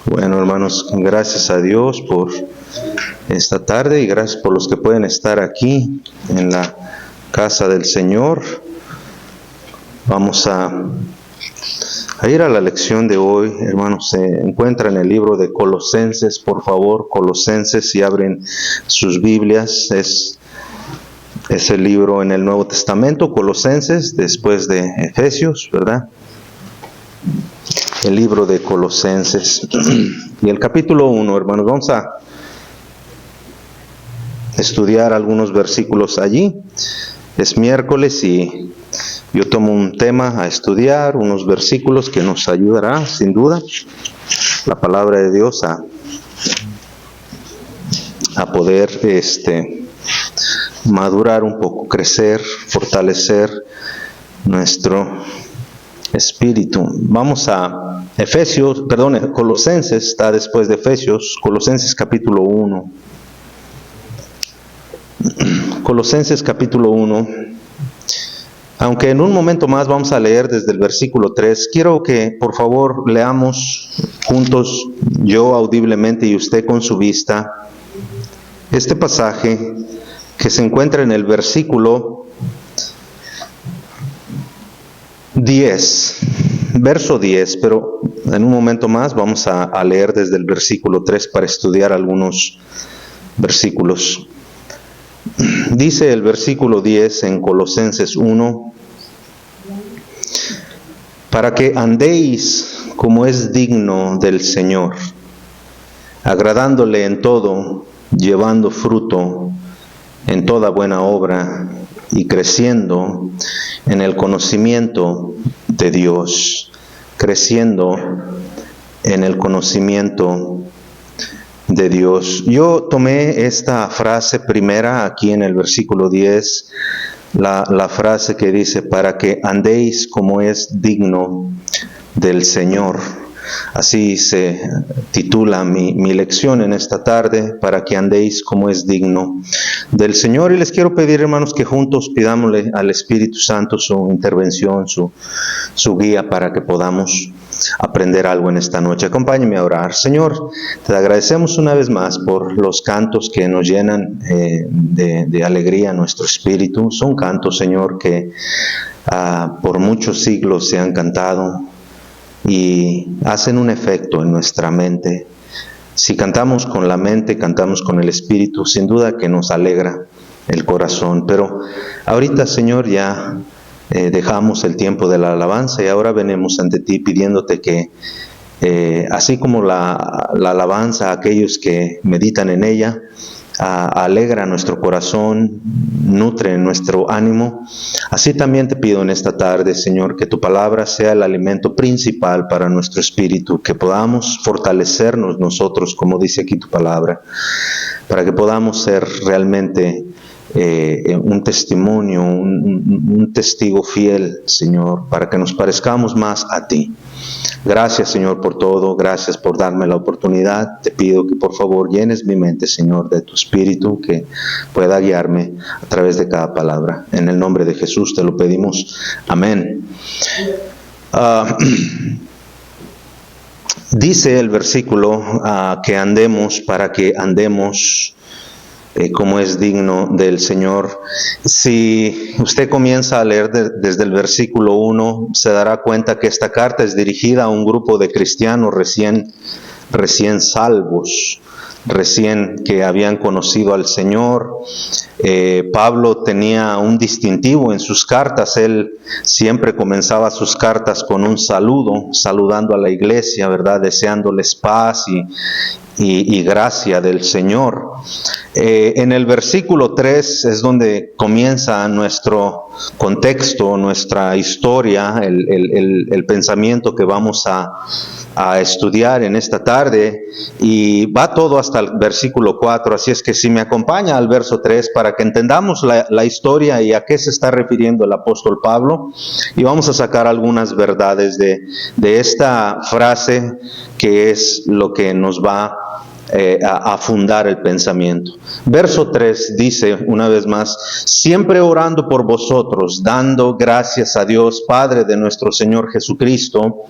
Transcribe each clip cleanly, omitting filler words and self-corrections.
Bueno, hermanos, gracias a Dios por esta tarde y gracias por los que pueden estar aquí en la casa del Señor. Vamos a ir a la lección de hoy, hermanos. Se encuentra en el libro de Colosenses, por favor, Colosenses, si abren sus Biblias, es el libro en el Nuevo Testamento, Colosenses, después de Efesios, ¿verdad? El libro de Colosenses y el capítulo 1, hermanos. Vamos a estudiar algunos versículos allí. Es miércoles y yo tomo un tema a estudiar, unos versículos que nos ayudará, sin duda, la palabra de Dios a poder madurar un poco, crecer, fortalecer nuestro espíritu. Vamos a Colosenses, está después de Efesios, Colosenses capítulo 1. Colosenses capítulo 1. Aunque en un momento más vamos a leer desde el versículo 3, quiero que por favor leamos juntos, yo audiblemente y usted con su vista, este pasaje que se encuentra en el versículo 10, verso 10, pero en un momento más vamos a leer desde el versículo 3 para estudiar algunos versículos. Dice el versículo 10 en Colosenses 1, para que andéis como es digno del Señor, agradándole en todo, llevando fruto en toda buena obra y creciendo en el conocimiento de Dios, creciendo en el conocimiento de Dios. Yo tomé esta frase primera aquí en el versículo 10, la frase que dice, para que andéis como es digno del Señor. Así se titula mi lección en esta tarde, para que andéis como es digno del Señor. Y les quiero pedir, hermanos, que juntos pidámosle al Espíritu Santo su intervención, su guía para que podamos aprender algo en esta noche. Acompáñenme a orar. Señor, te agradecemos una vez más por los cantos que nos llenan de alegría a nuestro espíritu. Son cantos, Señor, que por muchos siglos se han cantado y hacen un efecto en nuestra mente. Si cantamos con la mente, cantamos con el espíritu, sin duda que nos alegra el corazón. Pero ahorita, Señor, ya dejamos el tiempo de la alabanza y ahora venimos ante ti pidiéndote que así como la alabanza a aquellos que meditan en ella alegra nuestro corazón, nutre nuestro ánimo, así también te pido en esta tarde, Señor, que tu palabra sea el alimento principal para nuestro espíritu, que podamos fortalecernos nosotros, como dice aquí tu palabra, para que podamos ser realmente un testimonio, un testigo fiel, Señor, para que nos parezcamos más a ti. Gracias, Señor, por todo. Gracias por darme la oportunidad. Te pido que por favor llenes mi mente, Señor, de tu espíritu, que pueda guiarme a través de cada palabra. En el nombre de Jesús te lo pedimos. Amén. Dice el versículo que andemos, para que andemos como es digno del Señor. Si usted comienza a leer desde el versículo 1, se dará cuenta que esta carta es dirigida a un grupo de cristianos recién salvos, recién que habían conocido al Señor. Pablo tenía un distintivo en sus cartas. Él siempre comenzaba sus cartas con un saludo, saludando a la iglesia, ¿verdad? Deseándoles paz y gracia del Señor. En el versículo 3 es donde comienza nuestro contexto, nuestra historia, el pensamiento que vamos a estudiar en esta tarde, y va todo hasta el versículo 4, así es que si me acompaña al verso 3 para que entendamos la historia y a qué se está refiriendo el apóstol Pablo, y vamos a sacar algunas verdades de esta frase, que es lo que nos va a fundar el pensamiento. Verso 3 dice una vez más: siempre orando por vosotros, dando gracias a Dios Padre de nuestro Señor Jesucristo,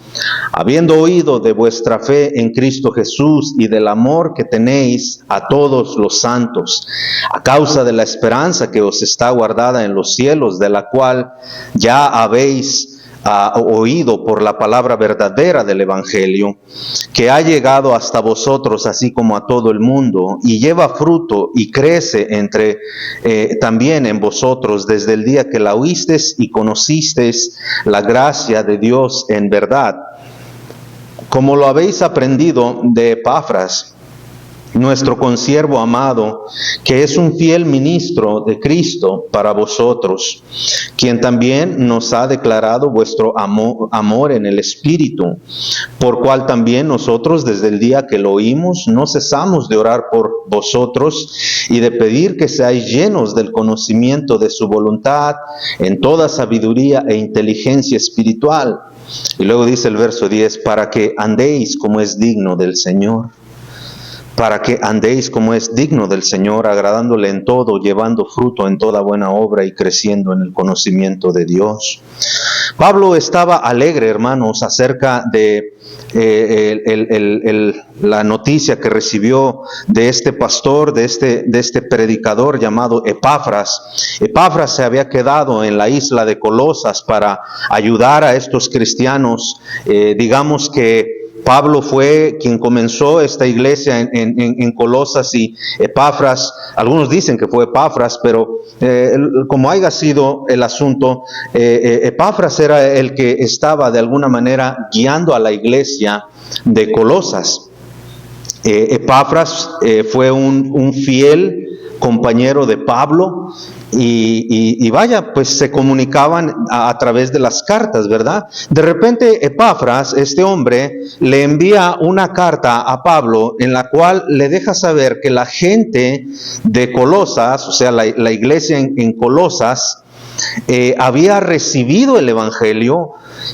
habiendo oído de vuestra fe en Cristo Jesús y del amor que tenéis a todos los santos, a causa de la esperanza que os está guardada en los cielos, de la cual ya habéis oído por la palabra verdadera del Evangelio, que ha llegado hasta vosotros así como a todo el mundo, y lleva fruto y crece también en vosotros desde el día que la oísteis y conocisteis la gracia de Dios en verdad, como lo habéis aprendido de Epafras, nuestro consiervo amado, que es un fiel ministro de Cristo para vosotros, quien también nos ha declarado vuestro amor en el Espíritu, por cual también nosotros desde el día que lo oímos no cesamos de orar por vosotros y de pedir que seáis llenos del conocimiento de su voluntad en toda sabiduría e inteligencia espiritual. Y luego dice el verso 10, para que andéis como es digno del Señor. Para que andéis como es digno del Señor, agradándole en todo, llevando fruto en toda buena obra y creciendo en el conocimiento de Dios. Pablo estaba alegre, hermanos, acerca de la noticia que recibió de este pastor, de este predicador llamado Epafras. Epafras se había quedado en la isla de Colosas para ayudar a estos cristianos. Digamos que Pablo fue quien comenzó esta iglesia en Colosas, y Epafras, algunos dicen que fue Epafras, pero como haya sido el asunto, Epafras era el que estaba de alguna manera guiando a la iglesia de Colosas. Epafras fue un fiel compañero de Pablo, y vaya, pues se comunicaban a través de las cartas, ¿verdad? De repente Epafras, este hombre, le envía una carta a Pablo en la cual le deja saber que la gente de Colosas, o sea, la iglesia en Colosas, había recibido el Evangelio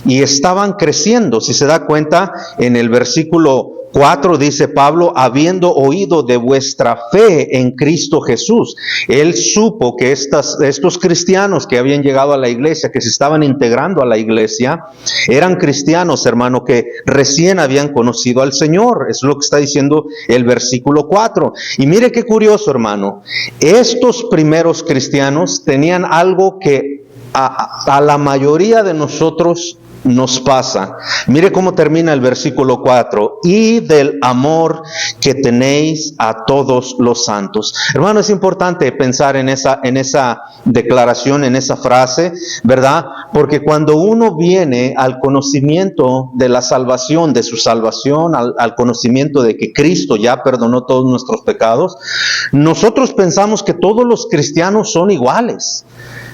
y estaban creciendo. Si se da cuenta, en el versículo 4 dice Pablo, habiendo oído de vuestra fe en Cristo Jesús. Él supo que estos cristianos que habían llegado a la iglesia, que se estaban integrando a la iglesia, eran cristianos, hermano, que recién habían conocido al Señor. Es lo que está diciendo el versículo 4. Y mire qué curioso, hermano. Estos primeros cristianos tenían algo que a la mayoría de nosotros nos pasa. Mire cómo termina el versículo 4, y del amor que tenéis a todos los santos. Hermano, es importante pensar en esa declaración, en esa frase, ¿verdad? Porque cuando uno viene al conocimiento de la salvación, de su salvación, al conocimiento de que Cristo ya perdonó todos nuestros pecados, nosotros pensamos que todos los cristianos son iguales.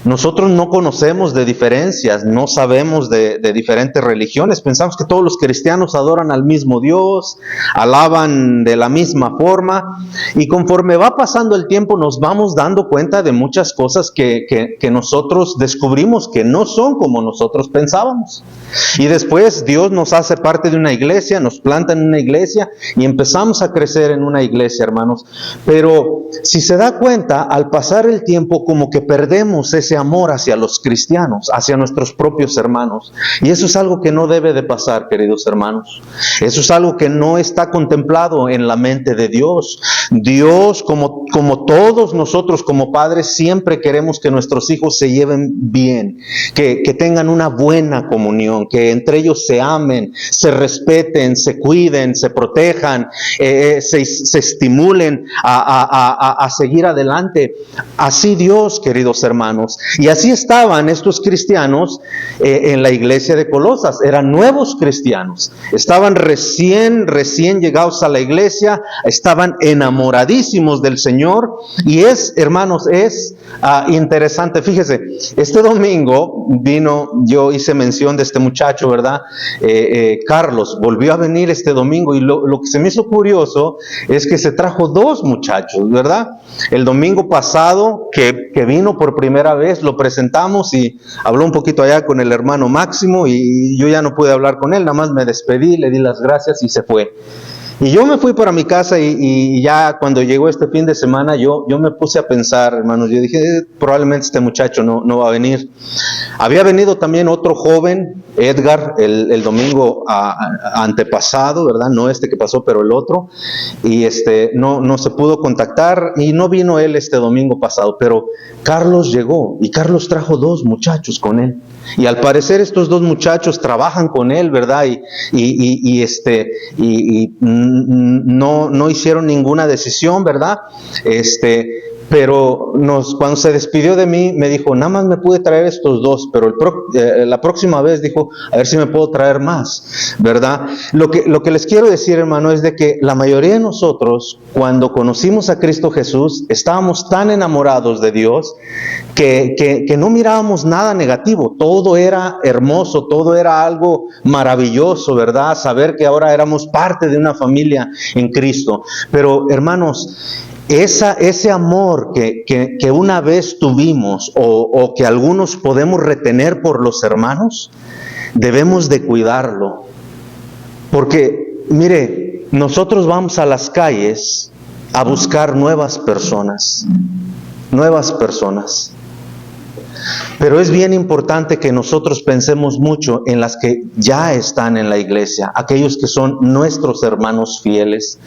Nosotros no conocemos de diferencias, no sabemos de diferentes religiones. Pensamos que todos los cristianos adoran al mismo Dios, alaban de la misma forma, y conforme va pasando el tiempo nos vamos dando cuenta de muchas cosas que nosotros descubrimos que no son como nosotros pensábamos. Y después Dios nos hace parte de una iglesia, nos planta en una iglesia y empezamos a crecer en una iglesia, hermanos. Pero si se da cuenta, al pasar el tiempo como que perdemos ese amor hacia los cristianos, hacia nuestros propios hermanos. Y eso es algo que no debe de pasar, queridos hermanos. Eso es algo que no está contemplado en la mente de Dios. Dios, como todos nosotros como padres, siempre queremos que nuestros hijos se lleven bien, que tengan una buena comunión, que entre ellos se amen, se respeten, se cuiden, se protejan, se estimulen a seguir adelante. Así Dios, queridos hermanos. Y así estaban estos cristianos en la iglesia de Colosas. Eran nuevos cristianos, estaban recién llegados a la iglesia, estaban enamoradísimos del Señor. Y hermanos, es interesante. Fíjese, este domingo yo hice mención de este muchacho, ¿verdad? Carlos volvió a venir este domingo, y lo que se me hizo curioso es que se trajo 2 muchachos, ¿verdad? El domingo pasado que vino por primera vez, lo presentamos y habló un poquito allá con el hermano Máximo, y yo ya no pude hablar con él, nada más me despedí, le di las gracias y se fue. Y yo me fui para mi casa y ya cuando llegó este fin de semana yo me puse a pensar, hermanos, yo dije, probablemente este muchacho no va a venir. Había venido también otro joven, Edgar, el domingo antepasado, ¿verdad? No este que pasó, pero el otro. Y no se pudo contactar y no vino él este domingo pasado, pero Carlos llegó y Carlos trajo 2 muchachos con él. Y al parecer estos 2 muchachos trabajan con él, ¿verdad? No hicieron ninguna decisión, ¿verdad? Pero cuando se despidió de mí, me dijo, nada más me pude traer estos 2, pero la próxima vez dijo, a ver si me puedo traer más, ¿verdad? Lo que les quiero decir, hermano, es de que la mayoría de nosotros, cuando conocimos a Cristo Jesús, estábamos tan enamorados de Dios que no mirábamos nada negativo. Todo era hermoso, todo era algo maravilloso, ¿verdad? Saber que ahora éramos parte de una familia en Cristo. Pero, hermanos, ese amor que una vez tuvimos o que algunos podemos retener por los hermanos, debemos de cuidarlo. Porque, mire, nosotros vamos a las calles a buscar nuevas personas. Pero es bien importante que nosotros pensemos mucho en las que ya están en la iglesia, aquellos que son nuestros hermanos fieles,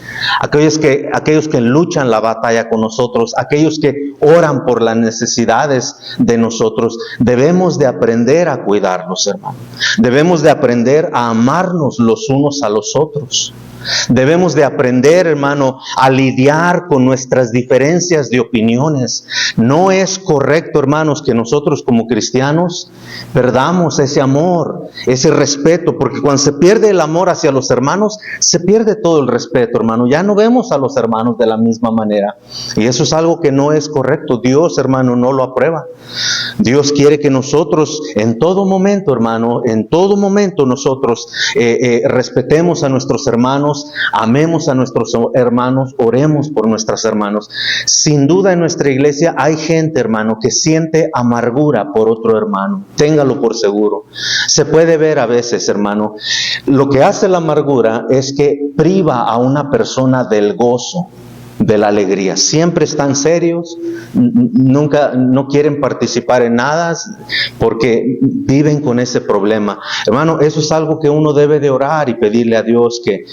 aquellos que luchan la batalla con nosotros, aquellos que oran por las necesidades de nosotros. Debemos de aprender a cuidarlos, hermanos. Debemos de aprender a amarnos los unos a los otros. Debemos de aprender, hermano, a lidiar con nuestras diferencias de opiniones. No es correcto, hermanos, que nosotros como cristianos perdamos ese amor, ese respeto, porque cuando se pierde el amor hacia los hermanos, se pierde todo el respeto, hermano. Ya no vemos a los hermanos de la misma manera. Y eso es algo que no es correcto. Dios, hermano, no lo aprueba. Dios quiere que nosotros en todo momento, hermano, en todo momento nosotros respetemos a nuestros hermanos, amemos a nuestros hermanos, oremos por nuestros hermanos. Sin duda en nuestra iglesia hay gente, hermano, que siente amargura por otro hermano. Téngalo por seguro. Se puede ver a veces, hermano. Lo que hace la amargura es que priva a una persona del gozo, de la alegría. Siempre están serios, nunca no quieren participar en nada porque viven con ese problema. Hermano, eso es algo que uno debe de orar y pedirle a Dios que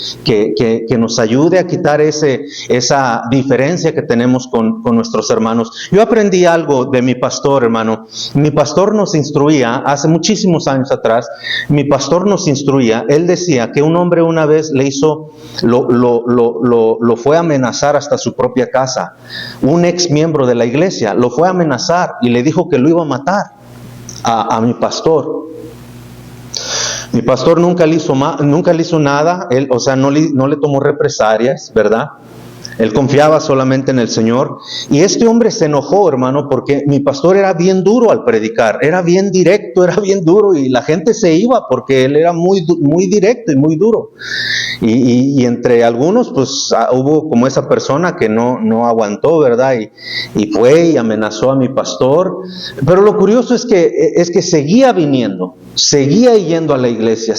nos ayude a quitar esa diferencia que tenemos con nuestros hermanos. Yo aprendí algo de mi pastor, hermano. Mi pastor nos instruía, hace muchísimos años atrás, mi pastor nos instruía. Él decía que un hombre una vez lo fue a amenazar hasta su propia casa. Un ex miembro de la iglesia lo fue a amenazar y le dijo que lo iba a matar a mi pastor. Mi pastor nunca le hizo nada, él, no le tomó represalias, ¿verdad? Él confiaba solamente en el Señor. Y este hombre se enojó, hermano, porque mi pastor era bien duro al predicar, era bien directo, era bien duro, y la gente se iba porque él era muy directo y muy duro. Y entre algunos, pues hubo como esa persona que no aguantó, ¿verdad? Y fue y amenazó a mi pastor. Pero lo curioso es que seguía viniendo, seguía yendo a la iglesia,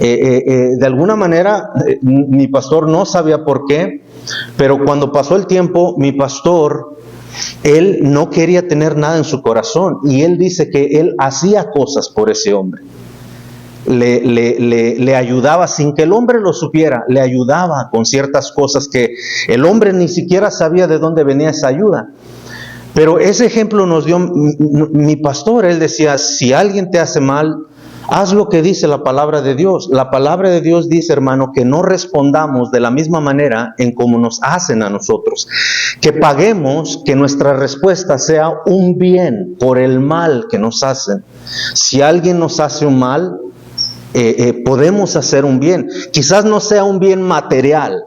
de alguna manera, mi pastor no sabía por qué, pero cuando pasó el tiempo, mi pastor, él no quería tener nada en su corazón, y él dice que él hacía cosas por ese hombre. Le ayudaba sin que el hombre lo supiera, le ayudaba con ciertas cosas que el hombre ni siquiera sabía de dónde venía esa ayuda. Pero ese ejemplo nos dio mi pastor. Él decía, si alguien te hace mal, haz lo que dice la palabra de Dios. La palabra de Dios dice, hermano, que no respondamos de la misma manera en como nos hacen a nosotros. Que paguemos, que nuestra respuesta sea un bien por el mal que nos hacen. Si alguien nos hace un mal, podemos hacer un bien. Quizás no sea un bien material,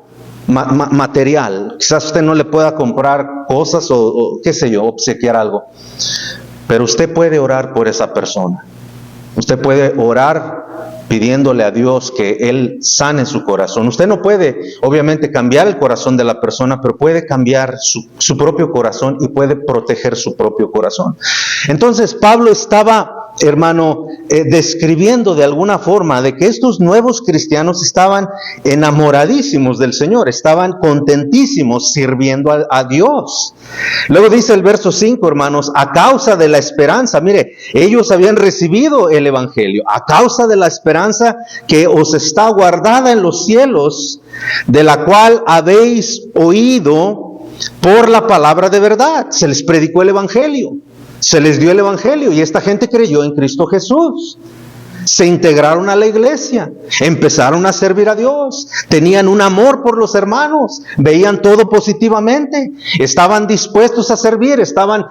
quizás usted no le pueda comprar cosas o qué sé yo, obsequiar algo, pero usted puede orar por esa persona. Usted puede orar pidiéndole a Dios que Él sane su corazón. Usted no puede, obviamente, cambiar el corazón de la persona, pero puede cambiar su propio corazón y puede proteger su propio corazón. Entonces, Pablo estaba hermano, describiendo de alguna forma de que estos nuevos cristianos estaban enamoradísimos del Señor, estaban contentísimos sirviendo a Dios. Luego dice el verso 5, hermanos, a causa de la esperanza, mire, ellos habían recibido el Evangelio, a causa de la esperanza que os está guardada en los cielos, de la cual habéis oído por la palabra de verdad. Se les predicó el Evangelio, se les dio el Evangelio y esta gente creyó en Cristo Jesús. Se integraron a la iglesia, empezaron a servir a Dios, tenían un amor por los hermanos, veían todo positivamente, estaban dispuestos a servir, estaban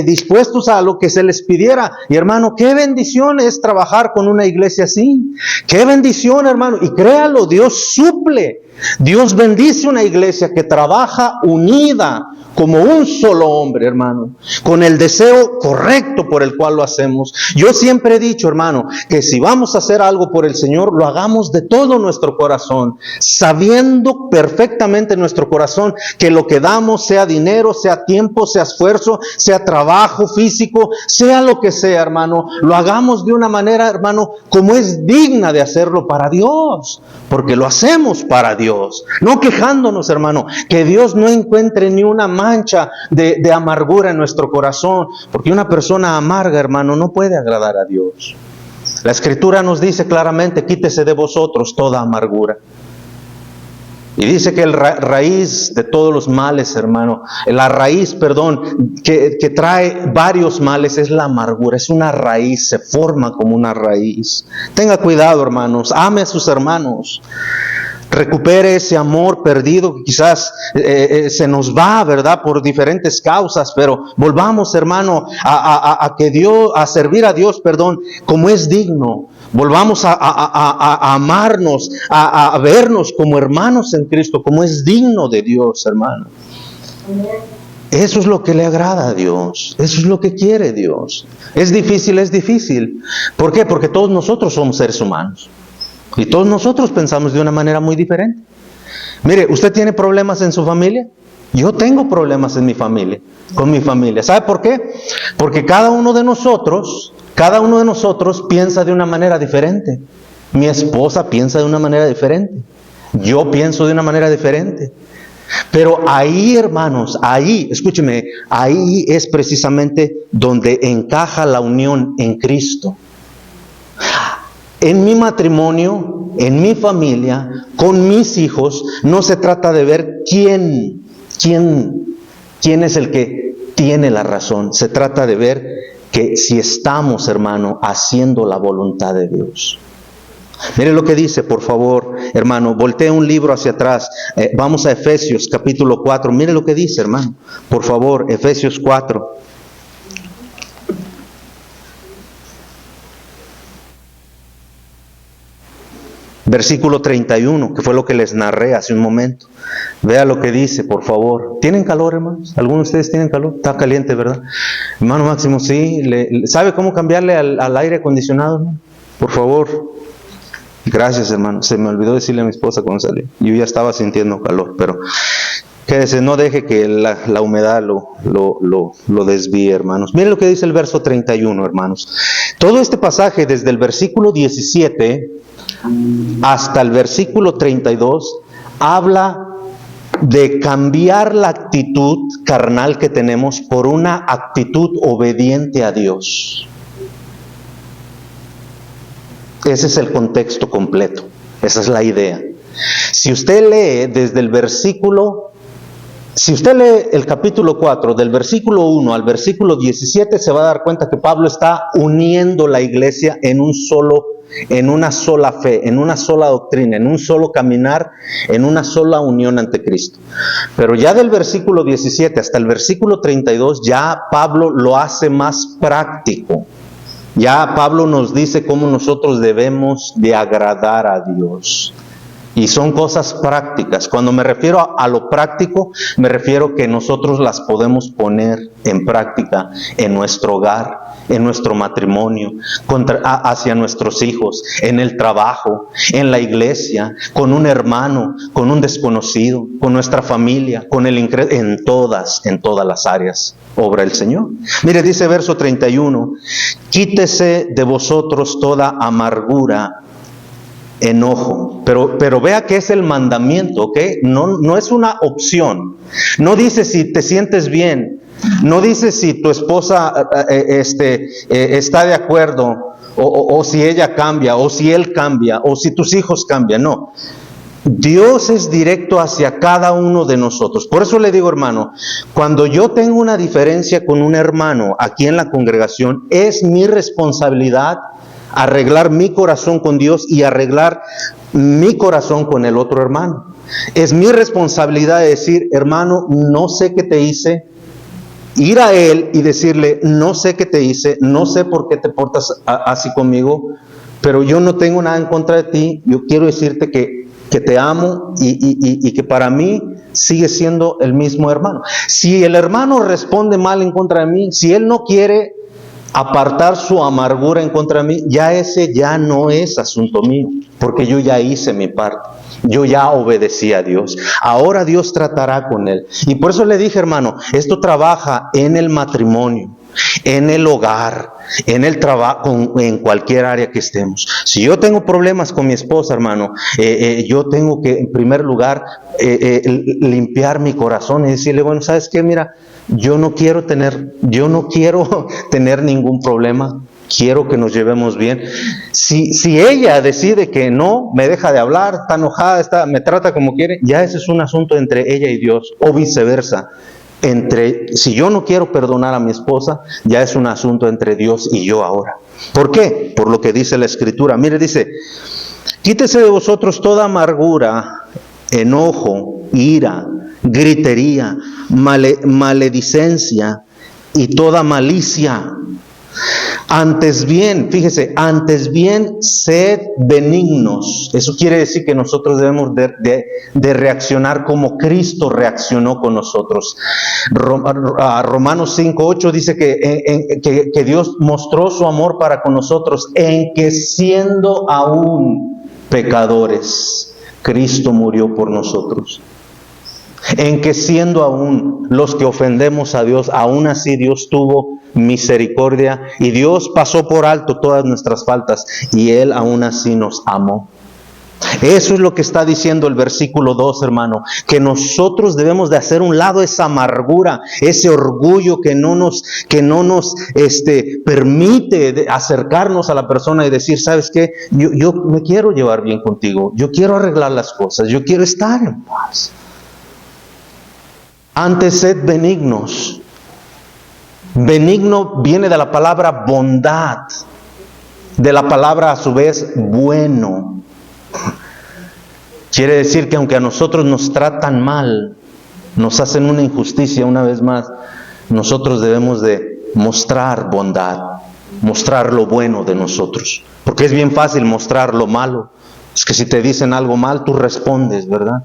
dispuestos a lo que se les pidiera. Y hermano, qué bendición es trabajar con una iglesia así, qué bendición, hermano, y créalo, Dios suple. Dios bendice una iglesia que trabaja unida como un solo hombre, hermano, con el deseo correcto por el cual lo hacemos. Yo siempre he dicho, hermano, que si vamos a hacer algo por el Señor, lo hagamos de todo nuestro corazón, sabiendo perfectamente en nuestro corazón que lo que damos, sea dinero, sea tiempo, sea esfuerzo, sea trabajo físico, sea lo que sea, hermano, lo hagamos de una manera, hermano, como es digna de hacerlo para Dios, porque lo hacemos para Dios, no quejándonos, hermano, que Dios no encuentre ni una mancha de amargura en nuestro corazón, porque una persona amarga, hermano, no puede agradar a Dios. La Escritura nos dice claramente, quítese de vosotros toda amargura. Y dice que la raíz de todos los males, hermano, la raíz, que trae varios males es la amargura, es una raíz, se forma como una raíz. Tenga cuidado, hermanos, ame a sus hermanos. Recupere ese amor perdido que quizás se nos va, ¿verdad? Por diferentes causas, pero volvamos, hermano, a servir a Dios, como es digno. Volvamos a amarnos, a vernos como hermanos en Cristo, como es digno de Dios, hermano. Eso es lo que le agrada a Dios, eso es lo que quiere Dios. Es difícil. ¿Por qué? Porque todos nosotros somos seres humanos. Y todos nosotros pensamos de una manera muy diferente. Mire, ¿usted tiene problemas en su familia? Yo tengo problemas en mi familia, con mi familia. ¿Sabe por qué? Porque cada uno de nosotros piensa de una manera diferente. Mi esposa piensa de una manera diferente. Yo pienso de una manera diferente. Pero ahí, hermanos, escúcheme, ahí es precisamente donde encaja la unión en Cristo. En mi matrimonio, en mi familia, con mis hijos, no se trata de ver quién es el que tiene la razón. Se trata de ver que si estamos, hermano, haciendo la voluntad de Dios. Mire lo que dice, por favor, hermano, voltee un libro hacia atrás. Vamos a Efesios capítulo 4. Mire lo que dice, hermano. Por favor, Efesios 4. Versículo 31, que fue lo que les narré hace un momento. Vea lo que dice, por favor. ¿Tienen calor, hermanos? ¿Algunos de ustedes tienen calor? Está caliente, ¿verdad? Hermano Máximo, sí. ¿Sabe cómo cambiarle al aire acondicionado, hermano? Por favor. Gracias, hermano. Se me olvidó decirle a mi esposa cuando salí. Yo ya estaba sintiendo calor, pero quédese, no deje que la humedad lo desvíe, hermanos. Miren lo que dice el verso 31, hermanos. Todo este pasaje, desde el versículo 17 hasta el versículo 32, habla de cambiar la actitud carnal que tenemos por una actitud obediente a Dios. Ese es el contexto completo, esa es la idea. Si usted lee desde el versículo, si usted lee el capítulo 4, del versículo 1 al versículo 17, se va a dar cuenta que Pablo está uniendo la iglesia en una sola fe, en una sola doctrina, en un solo caminar, en una sola unión ante Cristo. Pero ya del versículo 17 hasta el versículo 32, ya Pablo lo hace más práctico. Ya Pablo nos dice cómo nosotros debemos de agradar a Dios. Y son cosas prácticas. Cuando me refiero a lo práctico, me refiero que nosotros las podemos poner en práctica en nuestro hogar, en nuestro matrimonio, hacia nuestros hijos, en el trabajo, en la iglesia, con un hermano, con un desconocido, con nuestra familia, con el incrédulo, en todas las áreas obra el Señor. Mire, dice verso 31, quítese de vosotros toda amargura, enojo, pero vea que es el mandamiento, ¿ok? No es una opción. No dice si te sientes bien, no dice si tu esposa está de acuerdo, o si ella cambia, o si él cambia, o si tus hijos cambian. No, Dios es directo hacia cada uno de nosotros. Por eso le digo, hermano, cuando yo tengo una diferencia con un hermano aquí en la congregación, es mi responsabilidad arreglar mi corazón con Dios y arreglar mi corazón con el otro hermano. Es mi responsabilidad de decir, hermano, no sé qué te hice. Ir a él y decirle, no sé qué te hice, no sé por qué te portas así conmigo, pero yo no tengo nada en contra de ti. Yo quiero decirte que te amo y que para mí sigue siendo el mismo hermano. Si el hermano responde mal en contra de mí, si él no quiere apartar su amargura en contra de mí, ese ya no es asunto mío, porque yo ya hice mi parte, yo ya obedecí a Dios. Ahora Dios tratará con él. Y por eso le dije, hermano, esto trabaja en el matrimonio, en el hogar, en el trabajo, en cualquier área que estemos. Si yo tengo problemas con mi esposa, hermano, yo tengo que, en primer lugar, limpiar mi corazón y decirle, bueno, ¿sabes qué? Mira, yo no quiero tener ningún problema. Quiero que nos llevemos bien. Si ella decide que no, me deja de hablar, está enojada, me trata como quiere, ya ese es un asunto entre ella y Dios, o viceversa. Si yo no quiero perdonar a mi esposa, ya es un asunto entre Dios y yo ahora. ¿Por qué? Por lo que dice la Escritura. Mire, dice, quítese de vosotros toda amargura, enojo, ira, gritería, maledicencia y toda malicia. Antes bien, fíjese, antes bien sed benignos. Eso quiere decir que nosotros debemos de reaccionar como Cristo reaccionó con nosotros. Romanos 5:8 dice que Dios mostró su amor para con nosotros en que siendo aún pecadores, Cristo murió por nosotros. En que siendo aún los que ofendemos a Dios, aún así Dios tuvo misericordia y Dios pasó por alto todas nuestras faltas y Él aún así nos amó. Eso es lo que está diciendo el versículo 2, hermano, que nosotros debemos de hacer un lado esa amargura, ese orgullo que no nos permite acercarnos a la persona y decir, ¿sabes qué? Yo me quiero llevar bien contigo, yo quiero arreglar las cosas, yo quiero estar en paz. Antes sed benignos. Benigno viene de la palabra bondad, de la palabra a su vez bueno. Quiere decir que aunque a nosotros nos tratan mal, nos hacen una injusticia una vez más, nosotros debemos de mostrar bondad, mostrar lo bueno de nosotros. Porque es bien fácil mostrar lo malo. Es que si te dicen algo mal, tú respondes, ¿verdad?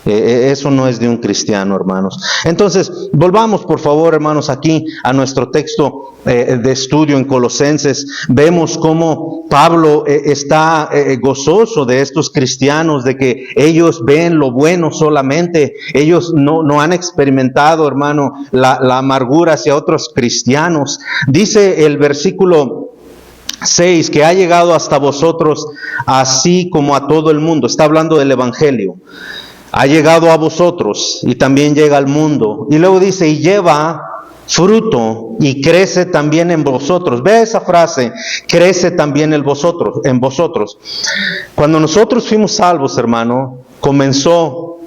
Eso no es de un cristiano, hermanos. Entonces, volvamos por favor, hermanos, aquí a nuestro texto de estudio en Colosenses. Vemos cómo Pablo está gozoso de estos cristianos, de que ellos ven lo bueno solamente. Ellos no han experimentado, hermano, la amargura hacia otros cristianos. Dice el versículo 6, que ha llegado hasta vosotros así como a todo el mundo. Está hablando del Evangelio. Ha llegado a vosotros y también llega al mundo. Y luego dice, y lleva fruto y crece también en vosotros. Ve esa frase, crece también en vosotros. Cuando nosotros fuimos salvos, hermano, comenzó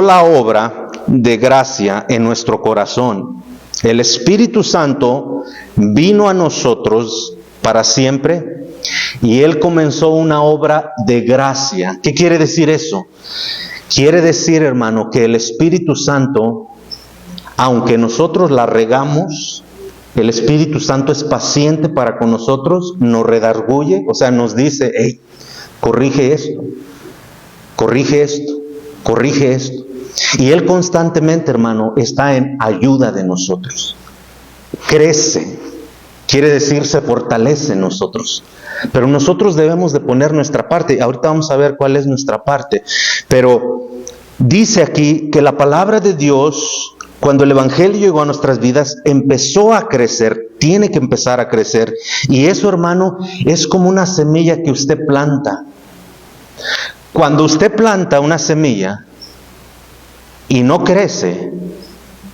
la obra de gracia en nuestro corazón. El Espíritu Santo vino a nosotros para siempre. Y Él comenzó una obra de gracia. ¿Qué quiere decir eso? Quiere decir, hermano, que el Espíritu Santo, aunque nosotros la regamos, el Espíritu Santo es paciente para con nosotros, nos redarguye, o sea, nos dice, hey, corrige esto. corrige esto, corrige esto. Y Él constantemente, hermano, está en ayuda de nosotros. Crece, quiere decir se fortalece en nosotros. Pero nosotros debemos de poner nuestra parte. Ahorita vamos a ver cuál es nuestra parte. Pero dice aquí que la palabra de Dios, cuando el Evangelio llegó a nuestras vidas, empezó a crecer, tiene que empezar a crecer. Y eso, hermano, es como una semilla que usted planta. Cuando usted planta una semilla y no crece,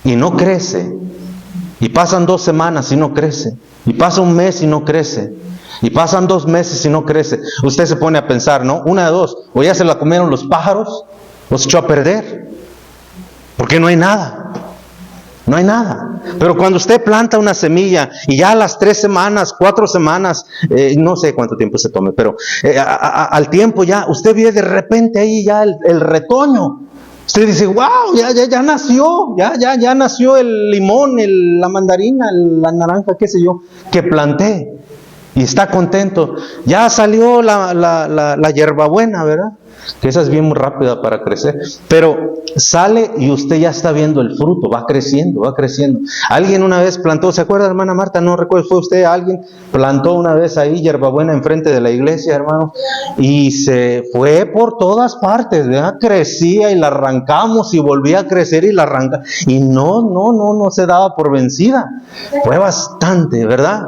y pasan 2 semanas y no crece, y pasa un mes y no crece, y pasan 2 meses y no crece, usted se pone a pensar, ¿no? Una de dos, o ya se la comieron los pájaros, o se echó a perder, porque no hay nada. No hay nada. Pero cuando usted planta una semilla y ya a las 3 semanas, 4 semanas, no sé cuánto tiempo se tome, pero al tiempo ya, usted ve de repente ahí ya el retoño. Usted dice, wow, ya nació, ya nació el limón, la mandarina, la naranja, qué sé yo, que planté. Y está contento. Ya salió la hierbabuena, ¿verdad? Que esa es bien muy rápida para crecer. Pero sale y usted ya está viendo el fruto, va creciendo, va creciendo. Alguien una vez plantó, ¿se acuerda, hermana Marta? No recuerdo, fue usted, alguien plantó una vez ahí hierbabuena enfrente de la iglesia, hermano, y se fue por todas partes, ¿verdad? Crecía y la arrancamos y volvía a crecer y la arranca. Y no se daba por vencida. Fue bastante, ¿verdad?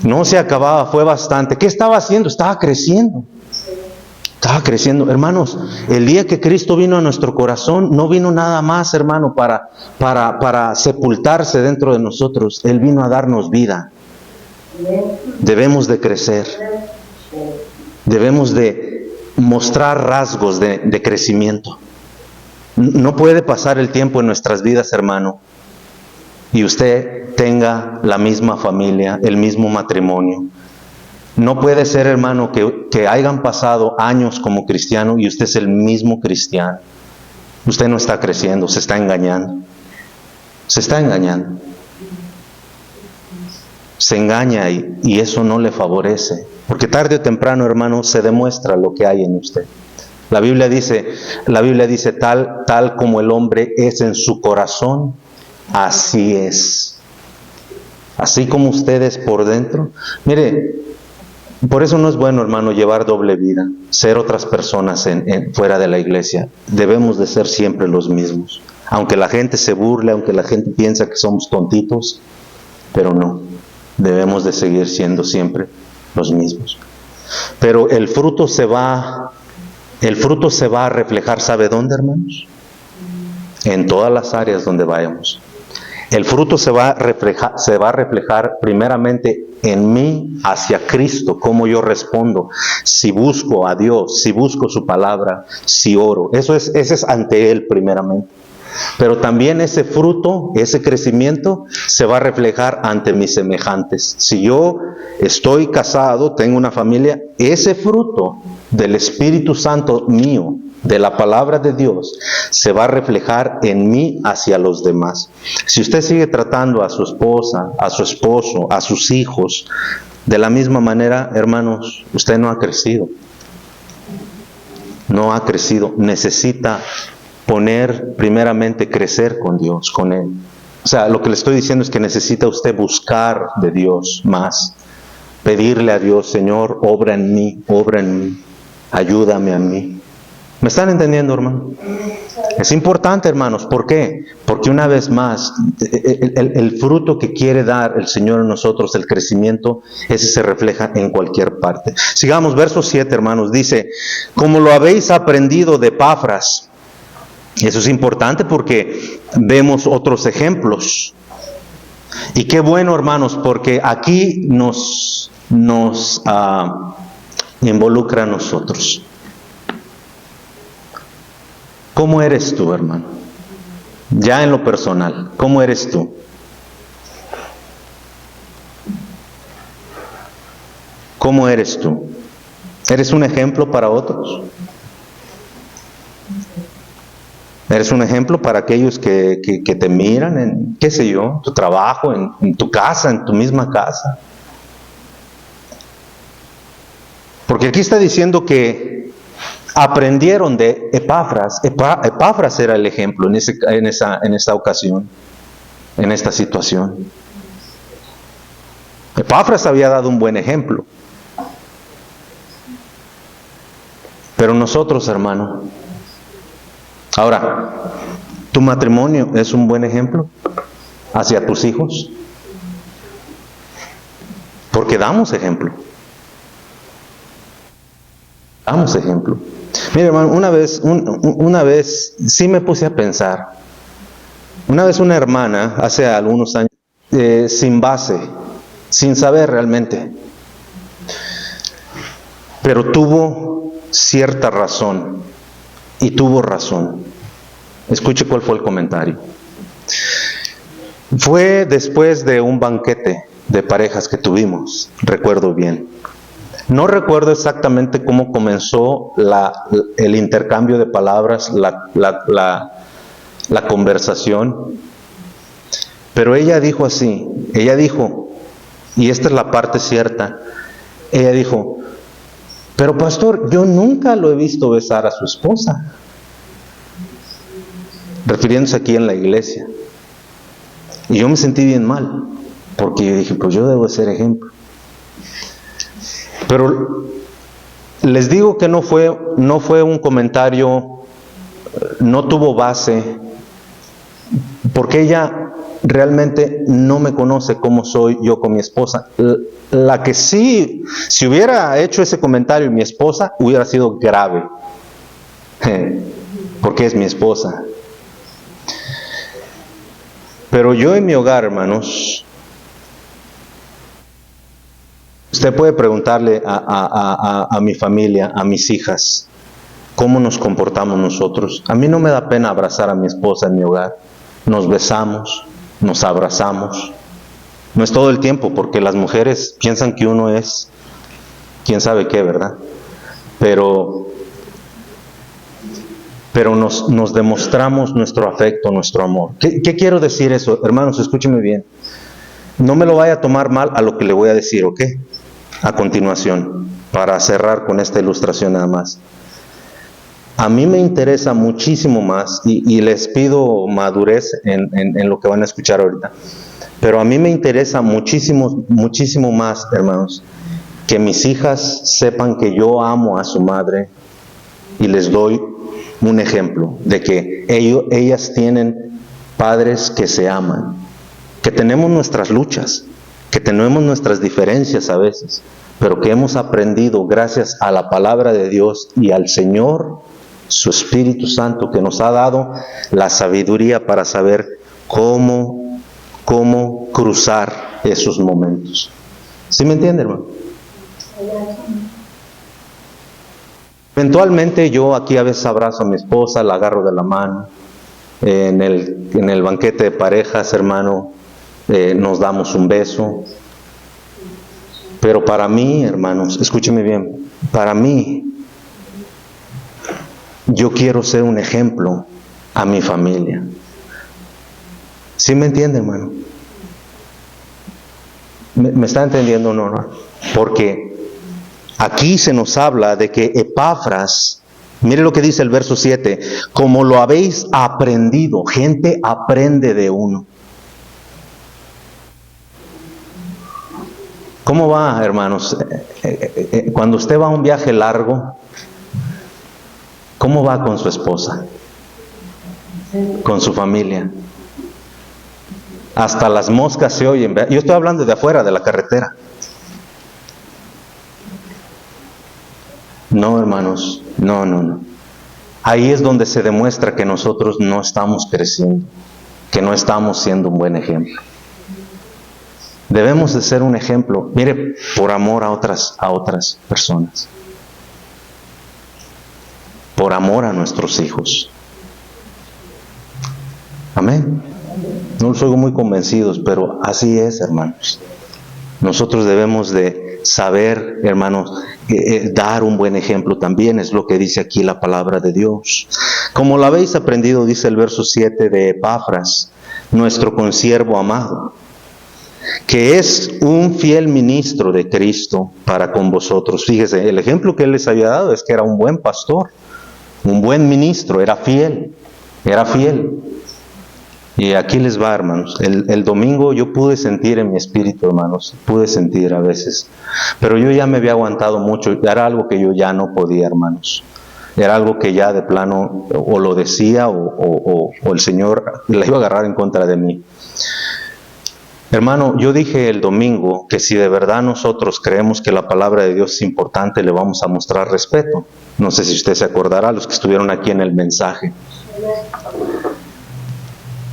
No se acababa, fue bastante. ¿Qué estaba haciendo? Estaba creciendo. Estaba creciendo. Hermanos, el día que Cristo vino a nuestro corazón, no vino nada más, hermano, para sepultarse dentro de nosotros. Él vino a darnos vida. Debemos de crecer. Debemos de mostrar rasgos de crecimiento. No puede pasar el tiempo en nuestras vidas, hermano, y usted tenga la misma familia, el mismo matrimonio. No puede ser, hermano, que hayan pasado años como cristiano y usted es el mismo cristiano. Usted no está creciendo, se está engañando. Se está engañando. Se engaña y eso no le favorece. Porque tarde o temprano, hermano, se demuestra lo que hay en usted. La Biblia dice tal como el hombre es en su corazón, así es. Así como usted es por dentro. Mire, por eso no es bueno, hermano, llevar doble vida, ser otras personas fuera de la iglesia. Debemos de ser siempre los mismos. Aunque la gente se burle, aunque la gente piensa que somos tontitos, pero no. Debemos de seguir siendo siempre los mismos. Pero el fruto se va a reflejar, ¿sabe dónde, hermanos? En todas las áreas donde vayamos. El fruto se va a reflejar primeramente en mí hacia Cristo, cómo yo respondo, si busco a Dios, si busco su palabra, si oro. Ese es ante Él primeramente. Pero también ese fruto, ese crecimiento, se va a reflejar ante mis semejantes. Si yo estoy casado, tengo una familia, ese fruto del Espíritu Santo mío, de la palabra de Dios, se va a reflejar en mí hacia los demás. Si usted sigue tratando a su esposa, a su esposo, a sus hijos, de la misma manera, hermanos, usted no ha crecido. No ha crecido. Necesita primeramente crecer con Dios, con Él. O sea, lo que le estoy diciendo es que necesita usted buscar de Dios más. Pedirle a Dios, Señor, obra en mí, ayúdame a mí. ¿Me están entendiendo, hermano? Es importante, hermanos. ¿Por qué? Porque una vez más, el fruto que quiere dar el Señor en nosotros, el crecimiento, ese se refleja en cualquier parte. Sigamos, verso 7, hermanos. Dice, como lo habéis aprendido de Epafras. Eso es importante porque vemos otros ejemplos. Y qué bueno, hermanos, porque aquí nos involucra a nosotros. ¿Cómo eres tú, hermano? Ya en lo personal, ¿cómo eres tú? ¿Cómo eres tú? ¿Eres un ejemplo para otros? ¿Eres un ejemplo para aquellos que te miran en, qué sé yo, tu trabajo, en tu casa, en tu misma casa? Porque aquí está diciendo que aprendieron de Epafras. Epafras era el ejemplo en esa ocasión, en esta situación. Epafras había dado un buen ejemplo. Pero nosotros, hermano, ahora, ¿tu matrimonio es un buen ejemplo hacia tus hijos? Porque damos ejemplo. Damos ejemplo. Mire, hermano, una vez sí me puse a pensar. Una vez una hermana, hace algunos años, sin base, sin saber realmente, pero tuvo cierta razón, y tuvo razón. Escuche cuál fue el comentario. Fue después de un banquete de parejas que tuvimos, recuerdo bien. No recuerdo exactamente cómo comenzó el intercambio de palabras, la conversación, pero ella dijo así, y esta es la parte cierta, ella dijo: pero pastor, yo nunca lo he visto besar a su esposa, refiriéndose aquí en la iglesia. Y yo me sentí bien mal, porque yo dije, pues yo debo ser ejemplo. Pero les digo que no fue un comentario, no tuvo base, porque ella realmente no me conoce como soy yo con mi esposa. La que sí, si hubiera hecho ese comentario mi esposa, hubiera sido grave, porque es mi esposa. Pero yo en mi hogar, hermanos, usted puede preguntarle a mi familia, a mis hijas, ¿cómo nos comportamos nosotros? A mí no me da pena abrazar a mi esposa en mi hogar. Nos besamos, nos abrazamos. No es todo el tiempo, porque las mujeres piensan que uno es quién sabe qué, ¿verdad? Pero nos demostramos nuestro afecto, nuestro amor. ¿Qué quiero decir eso? Hermanos, escúcheme bien. No me lo vaya a tomar mal a lo que le voy a decir, ¿ok? A continuación, para cerrar con esta ilustración nada más. A mí me interesa muchísimo más, y les pido madurez en lo que van a escuchar ahorita, pero a mí me interesa muchísimo, muchísimo más, hermanos, que mis hijas sepan que yo amo a su madre y les doy un ejemplo de que ellas tienen padres que se aman, que tenemos nuestras luchas, que tenemos nuestras diferencias a veces, pero que hemos aprendido gracias a la palabra de Dios y al Señor, su Espíritu Santo, que nos ha dado la sabiduría para saber cómo cruzar esos momentos. ¿Sí me entiende, hermano? Eventualmente yo aquí a veces abrazo a mi esposa, la agarro de la mano. En el banquete de parejas, hermano, nos damos un beso. Pero para mí, hermanos, escúcheme bien, para mí, yo quiero ser un ejemplo a mi familia. ¿Sí me entiende, hermano? ¿Me está entendiendo o no? Porque aquí se nos habla de que Epafras, mire lo que dice el verso 7, como lo habéis aprendido. Gente aprende de uno. ¿Cómo va, hermanos? Cuando usted va a un viaje largo, ¿cómo va con su esposa? Con su familia. Hasta las moscas se oyen. Yo estoy hablando de afuera, de la carretera. No, hermanos, no. Ahí es donde se demuestra que nosotros no estamos creciendo, que no estamos siendo un buen ejemplo. Debemos de ser un ejemplo, mire, por amor a otras personas, por amor a nuestros hijos. Amén. No los oigo muy convencidos, pero así es, hermanos. Nosotros debemos de saber, hermanos, dar un buen ejemplo también, es lo que dice aquí la palabra de Dios. Como lo habéis aprendido, dice el verso 7 de Epafras, nuestro consiervo amado. que es un fiel ministro de Cristo para con vosotros. Fíjese, el ejemplo que él les había dado es que era un buen pastor, un buen ministro, era fiel. Y aquí les va, hermanos. El domingo yo pude sentir en mi espíritu, hermanos, pude sentir a veces, pero yo ya me había aguantado mucho, era algo que yo ya no podía, hermanos. Era algo que ya de plano o lo decía o el Señor la iba a agarrar en contra de mí. Hermano, yo dije el domingo que si de verdad nosotros creemos que la palabra de Dios es importante, le vamos a mostrar respeto. No sé si usted se acordará, los que estuvieron aquí en el mensaje.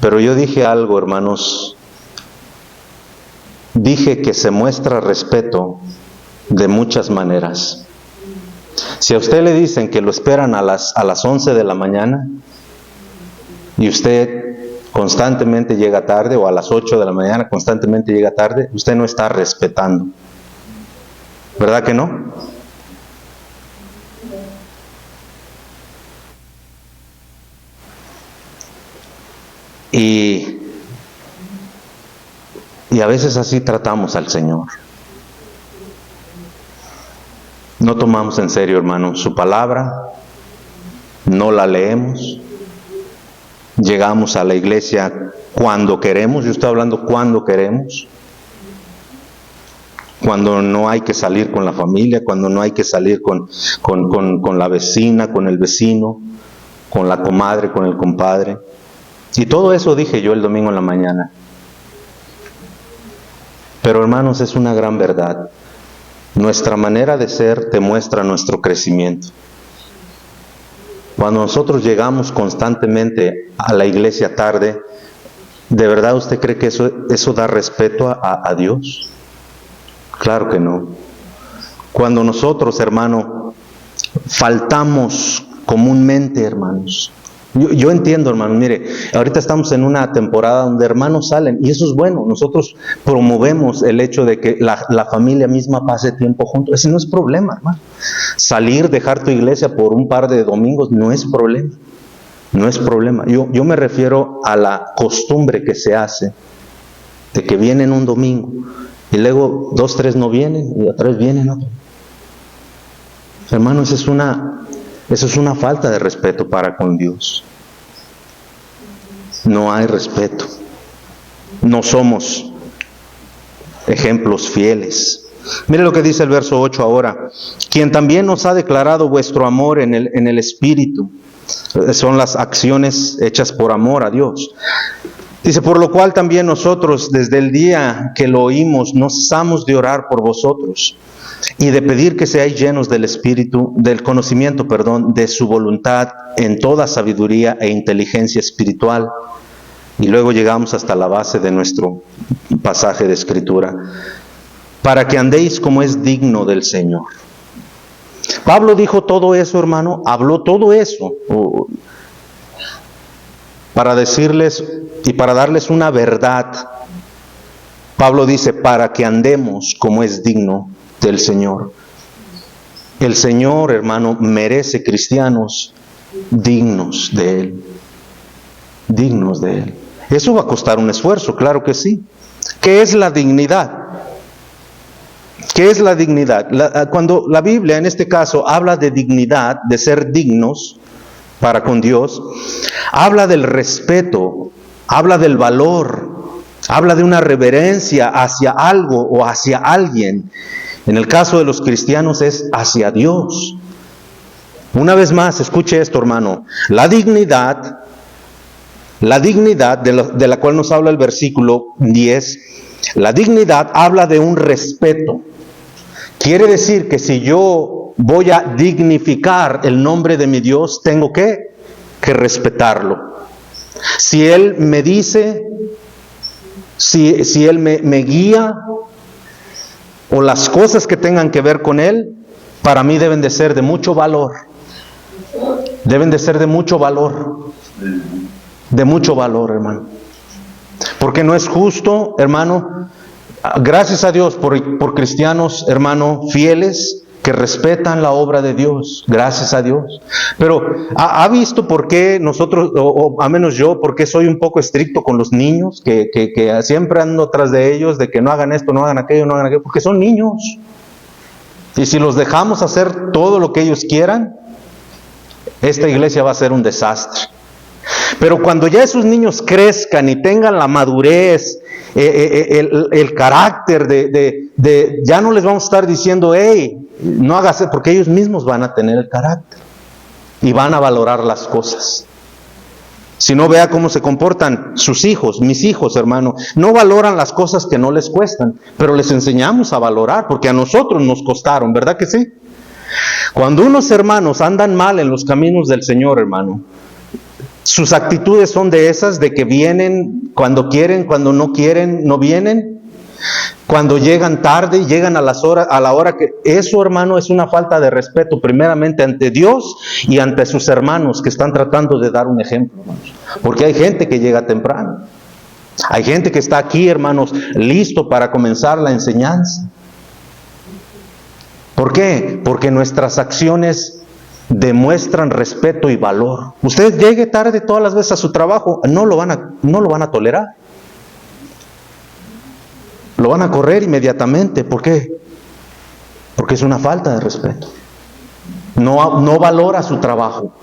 Pero yo dije algo, hermanos. Dije que se muestra respeto de muchas maneras. Si a usted le dicen que lo esperan a las 11 de la mañana y usted constantemente llega tarde, o a las 8 de la mañana constantemente llega tarde, usted no está respetando. ¿Verdad que no? Y a veces así tratamos al Señor. No tomamos en serio, hermano, su palabra, no la leemos, llegamos a la iglesia cuando queremos, yo estoy hablando cuando queremos, cuando no hay que salir con la familia, cuando no hay que salir con la vecina, con el vecino, con la comadre, con el compadre. Y todo eso dije yo el domingo en la mañana. Pero hermanos, es una gran verdad. Nuestra manera de ser demuestra nuestro crecimiento. Cuando nosotros llegamos constantemente a la iglesia tarde, ¿de verdad usted cree que eso da respeto a Dios? Claro que no. Cuando nosotros, hermano, faltamos comúnmente, hermanos. Yo entiendo, hermano, mire, ahorita estamos en una temporada donde hermanos salen, y eso es bueno. Nosotros promovemos el hecho de que la familia misma pase tiempo juntos. Ese no es problema, hermano. Salir, dejar tu iglesia por un par de domingos no es problema. No es problema. Yo me refiero a la costumbre que se hace de que vienen un domingo y luego 2, 3 no vienen y 3 vienen otro. Hermano, eso es una falta de respeto para con Dios. No hay respeto. No somos ejemplos fieles. Mire lo que dice el verso 8 ahora. Quien también nos ha declarado vuestro amor en el Espíritu. Son las acciones hechas por amor a Dios. Dice, por lo cual también nosotros desde el día que lo oímos no cesamos de orar por vosotros y de pedir que seáis llenos del Espíritu, del conocimiento, de su voluntad en toda sabiduría e inteligencia espiritual. Y luego llegamos hasta la base de nuestro pasaje de Escritura. Para que andéis como es digno del Señor. Pablo dijo todo eso, hermano, habló todo eso para decirles y para darles una verdad. Pablo dice, para que andemos como es digno del Señor. El Señor, hermano, merece cristianos dignos de Él. Dignos de Él. Eso va a costar un esfuerzo, claro que sí. ¿Qué es la dignidad? ¿Qué es la dignidad? Cuando la Biblia, en este caso, habla de dignidad, de ser dignos para con Dios, habla del respeto, habla del valor, habla de una reverencia hacia algo o hacia alguien. En el caso de los cristianos es hacia Dios. Una vez más, escuche esto, hermano. La dignidad de la cual nos habla el versículo 10, la dignidad habla de un respeto. Quiere decir que si yo voy a dignificar el nombre de mi Dios, tengo que respetarlo. Si Él me dice, si Él me guía, o las cosas que tengan que ver con Él, para mí deben de ser de mucho valor. Deben de ser de mucho valor. De mucho valor, hermano. Porque no es justo, hermano. Gracias a Dios por cristianos, hermano, fieles, que respetan la obra de Dios, gracias a Dios. Pero ¿ha visto por qué nosotros, o a menos yo, por qué soy un poco estricto con los niños? Que siempre ando tras de ellos, de que no hagan esto, no hagan aquello, no hagan aquello, porque son niños. Y si los dejamos hacer todo lo que ellos quieran, esta iglesia va a ser un desastre. Pero cuando ya esos niños crezcan y tengan la madurez, el carácter ya no les vamos a estar diciendo, hey, no hagas eso, porque ellos mismos van a tener el carácter y van a valorar las cosas. Si no, vea cómo se comportan sus hijos, mis hijos, hermano. No valoran las cosas que no les cuestan, pero les enseñamos a valorar, porque a nosotros nos costaron, ¿verdad que sí? Cuando unos hermanos andan mal en los caminos del Señor, hermano, sus actitudes son de esas, de que vienen cuando quieren, cuando no quieren, no vienen. Cuando llegan tarde, llegan a la hora que... Eso, hermano, es una falta de respeto, primeramente ante Dios y ante sus hermanos que están tratando de dar un ejemplo, hermanos. Porque hay gente que llega temprano. Hay gente que está aquí, hermanos, listo para comenzar la enseñanza. ¿Por qué? Porque nuestras acciones demuestran respeto y valor. Usted llegue tarde todas las veces a su trabajo, no lo van a tolerar. Lo van a correr inmediatamente. ¿Por qué? Porque es una falta de respeto. No valora su trabajo.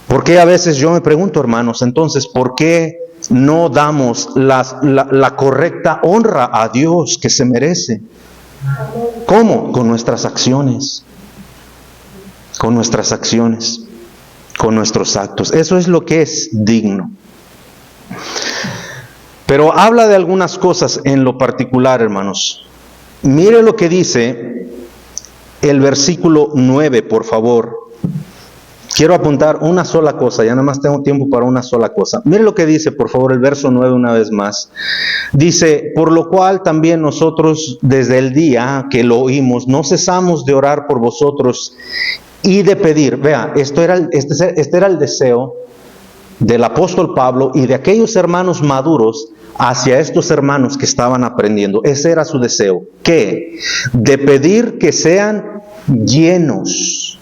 ¿Por qué a veces yo me pregunto, hermanos, entonces, ¿por qué no damos la correcta honra a Dios que se merece? ¿Cómo? Con nuestras acciones. Con nuestras acciones. Con nuestros actos. Eso es lo que es digno. Pero habla de algunas cosas en lo particular, hermanos. Mire lo que dice el versículo 9, por favor. Quiero apuntar una sola cosa, ya nada más tengo tiempo para una sola cosa. Mire lo que dice, por favor, el verso 9 una vez más. Dice, por lo cual también nosotros desde el día que lo oímos, no cesamos de orar por vosotros y de pedir. Vea, este era el deseo del apóstol Pablo y de aquellos hermanos maduros hacia estos hermanos que estaban aprendiendo. Ese era su deseo. ¿Qué? De pedir que sean llenos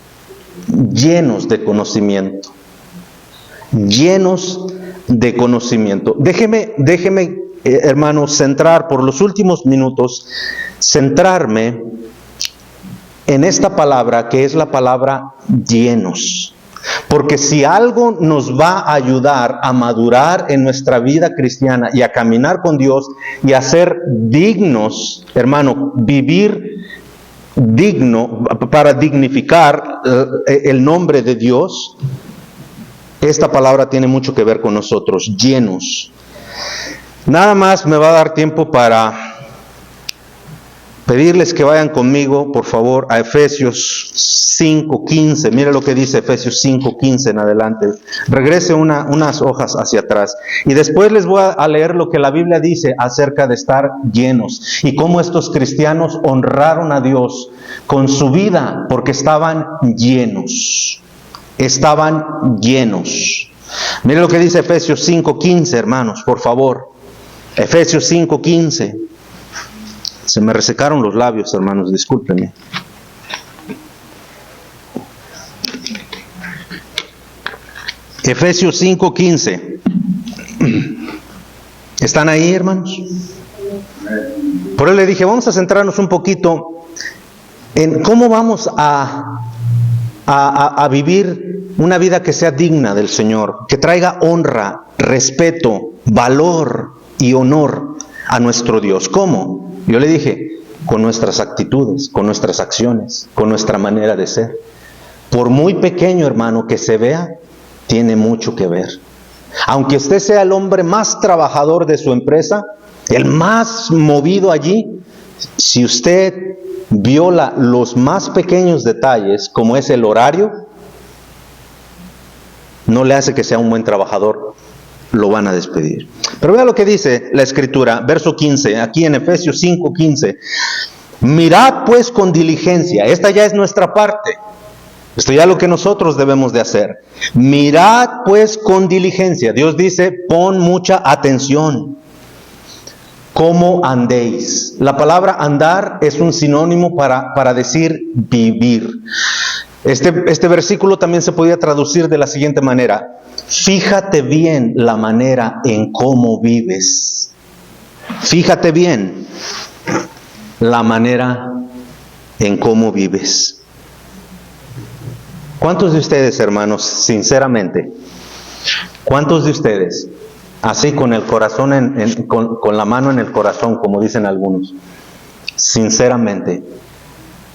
de conocimiento. Llenos de conocimiento. Déjeme, hermanos, centrar por los últimos minutos, centrarme en esta palabra que es la palabra llenos. Porque si algo nos va a ayudar a madurar en nuestra vida cristiana y a caminar con Dios y a ser dignos, hermano, vivir digno para dignificar el nombre de Dios, esta palabra tiene mucho que ver con nosotros, llenos. Nada más me va a dar tiempo para pedirles que vayan conmigo, por favor, a Efesios 5:15. Mire lo que dice Efesios 5:15 en adelante. Regrese unas hojas hacia atrás. Y después les voy a leer lo que la Biblia dice acerca de estar llenos. Y cómo estos cristianos honraron a Dios con su vida porque estaban llenos. Estaban llenos. Mire lo que dice Efesios 5:15, hermanos, por favor. Efesios 5:15. Se me resecaron los labios, hermanos, discúlpenme. Efesios 5:15. ¿Están ahí, hermanos? Por eso le dije, vamos a centrarnos un poquito en cómo vamos a vivir una vida que sea digna del Señor, que traiga honra, respeto, valor y honor a nuestro Dios. ¿Cómo? Yo le dije, con nuestras actitudes, con nuestras acciones, con nuestra manera de ser. Por muy pequeño, hermano, que se vea, tiene mucho que ver. Aunque usted sea el hombre más trabajador de su empresa, el más movido allí, si usted viola los más pequeños detalles, como es el horario, no le hace que sea un buen trabajador, lo van a despedir. Pero vea lo que dice la Escritura, verso 15, aquí en Efesios 5:15. Mirad pues con diligencia, esta ya es nuestra parte, esto ya es lo que nosotros debemos de hacer. Mirad pues con diligencia, Dios dice, pon mucha atención. cómo andéis. La palabra andar es un sinónimo para decir vivir. Este versículo también se podía traducir de la siguiente manera: fíjate bien la manera en cómo vives. Fíjate bien la manera en cómo vives. ¿Cuántos de ustedes, hermanos, sinceramente, cuántos de ustedes, así con el corazón, con la mano en el corazón, como dicen algunos, sinceramente,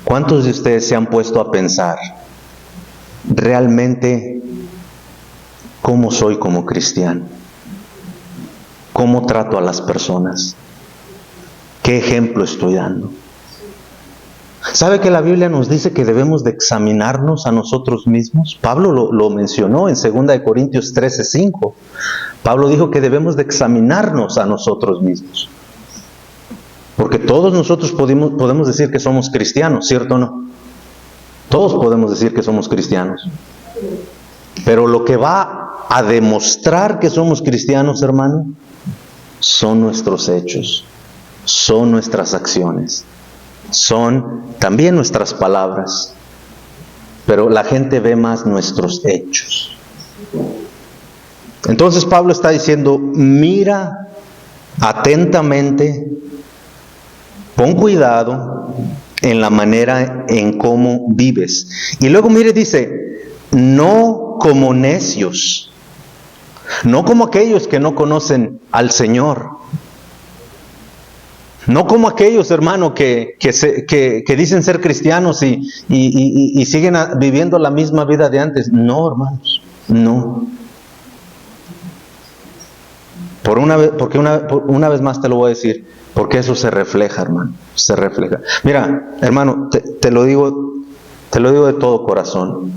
cuántos de ustedes se han puesto a pensar realmente cómo soy como cristiano? ¿Cómo trato a las personas? ¿Qué ejemplo estoy dando? ¿Sabe que la Biblia nos dice que debemos de examinarnos a nosotros mismos? Pablo lo mencionó en 2 Corintios 13:5. Pablo dijo que debemos de examinarnos a nosotros mismos. Porque todos nosotros podemos decir que somos cristianos, ¿cierto o no? Todos podemos decir que somos cristianos. Pero lo que va a demostrar que somos cristianos, hermano, son nuestros hechos, son nuestras acciones, son también nuestras palabras. Pero la gente ve más nuestros hechos. Entonces Pablo está diciendo, mira atentamente, pon cuidado en la manera en cómo vives. Y luego mire, dice, no como necios, no como aquellos que no conocen al Señor, no como aquellos, hermano, que dicen ser cristianos y siguen viviendo la misma vida de antes. No, hermanos, no. Porque una vez más te lo voy a decir, porque eso se refleja, hermano, se refleja. Mira, hermano, te lo digo de todo corazón.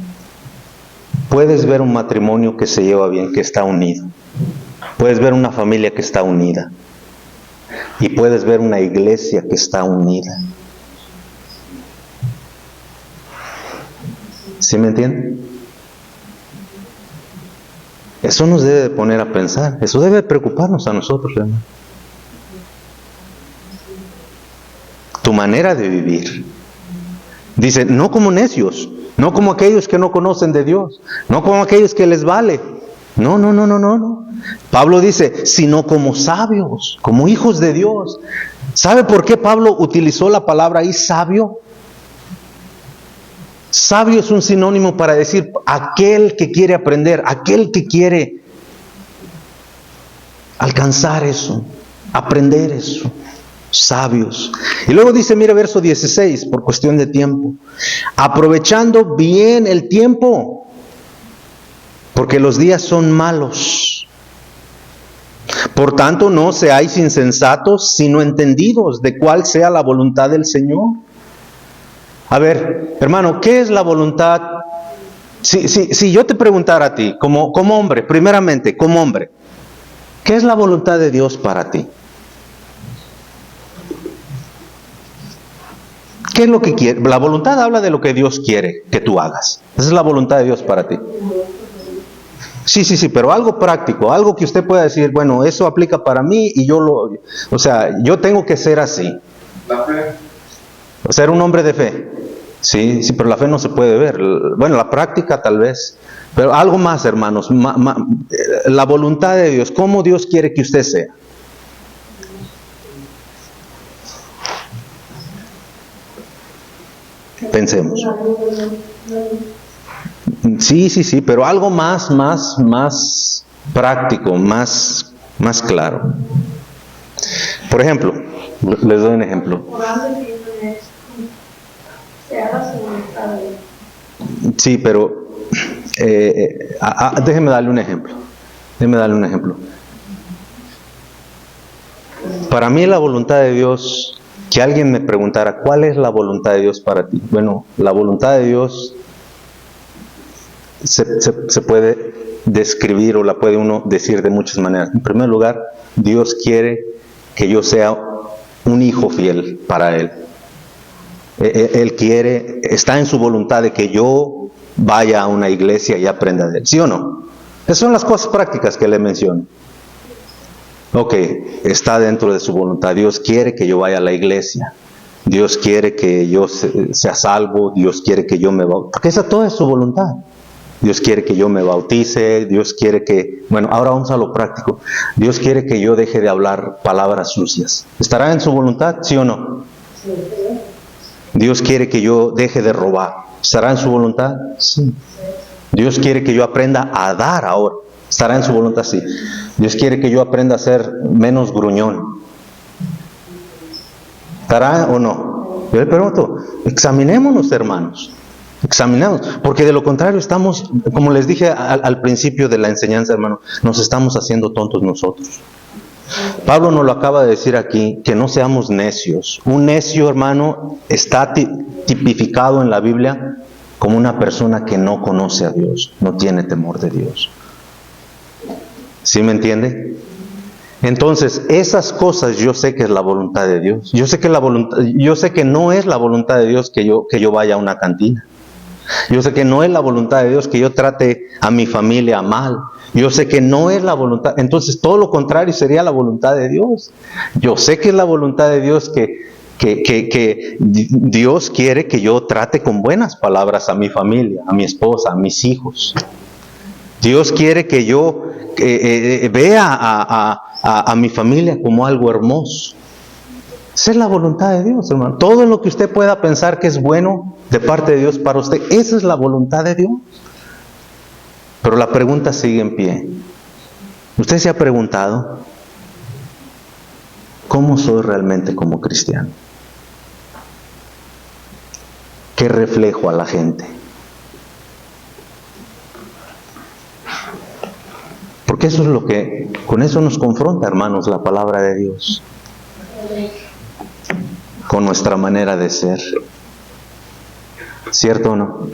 Puedes ver un matrimonio que se lleva bien, que está unido. Puedes ver una familia que está unida. Y puedes ver una iglesia que está unida. ¿Sí me entienden? Eso nos debe de poner a pensar. Eso debe preocuparnos a nosotros, hermano. Tu manera de vivir. Dice, no como necios, no como aquellos que no conocen de Dios, no como aquellos que les vale. No. Pablo dice, sino como sabios, como hijos de Dios. ¿Sabe por qué Pablo utilizó la palabra ahí, sabio? Sabio es un sinónimo para decir aquel que quiere aprender, aquel que quiere alcanzar eso, aprender eso. Sabios. Y luego dice, mira verso 16, por cuestión de tiempo, aprovechando bien el tiempo, porque los días son malos. Por tanto, no seáis insensatos, sino entendidos de cuál sea la voluntad del Señor. A ver, hermano, ¿qué es la voluntad? Si yo te preguntara a ti, como hombre, primeramente, como hombre, ¿qué es la voluntad de Dios para ti? ¿Qué es lo que quiere? La voluntad habla de lo que Dios quiere que tú hagas. Esa es la voluntad de Dios para ti. Sí, pero algo práctico, algo que usted pueda decir, bueno, eso aplica para mí y yo tengo que ser así. La fe. Ser un hombre de fe. Sí, pero la fe no se puede ver. Bueno, la práctica tal vez. Pero algo más, hermanos. La voluntad de Dios, ¿cómo Dios quiere que usted sea? Pensemos. Sí, pero algo más práctico, más claro. Por ejemplo, les doy un ejemplo. Sí, pero déjeme darle un ejemplo. Para mí la voluntad de Dios, que alguien me preguntara, ¿cuál es la voluntad de Dios para ti? Bueno, la voluntad de Dios se puede describir o la puede uno decir de muchas maneras. En primer lugar, Dios quiere que yo sea un hijo fiel para Él. Él quiere, está en su voluntad de que yo vaya a una iglesia y aprenda de Él. ¿Sí o no? Esas son las cosas prácticas que le menciono. Ok, está dentro de su voluntad. Dios quiere que yo vaya a la iglesia. Dios quiere que yo sea salvo. Dios quiere que yo me bautice. Porque esa toda es su voluntad. Dios quiere que yo me bautice. Dios quiere que... Bueno, ahora vamos a lo práctico. Dios quiere que yo deje de hablar palabras sucias. ¿Estará en su voluntad, sí o no? Sí. Dios quiere que yo deje de robar. ¿Estará en su voluntad? Sí. Dios quiere que yo aprenda a dar ahora. ¿Estará en su voluntad? Sí. Dios quiere que yo aprenda a ser menos gruñón. ¿Estará o no? Yo le pregunto, examinémonos, hermanos. Examinemos, porque de lo contrario estamos, como les dije al principio de la enseñanza, hermano, nos estamos haciendo tontos nosotros. Pablo nos lo acaba de decir aquí, que no seamos necios. Un necio, hermano, está tipificado en la Biblia como una persona que no conoce a Dios, no tiene temor de Dios. ¿Sí me entiende? Entonces, esas cosas yo sé que es la voluntad de Dios. Yo sé que no es la voluntad de Dios que yo vaya a una cantina. Yo sé que no es la voluntad de Dios que yo trate a mi familia mal. Yo sé que no es la voluntad. Entonces, todo lo contrario sería la voluntad de Dios. Yo sé que es la voluntad de Dios que Dios quiere que yo trate con buenas palabras a mi familia, a mi esposa, a mis hijos. Dios quiere que yo vea a mi familia como algo hermoso. Esa es la voluntad de Dios, hermano. Todo lo que usted pueda pensar que es bueno de parte de Dios para usted, esa es la voluntad de Dios. Pero la pregunta sigue en pie. ¿Usted se ha preguntado cómo soy realmente como cristiano? ¿Qué reflejo a la gente? Porque eso es lo que, con eso nos confronta, hermanos, la palabra de Dios. Con nuestra manera de ser. ¿Cierto o no?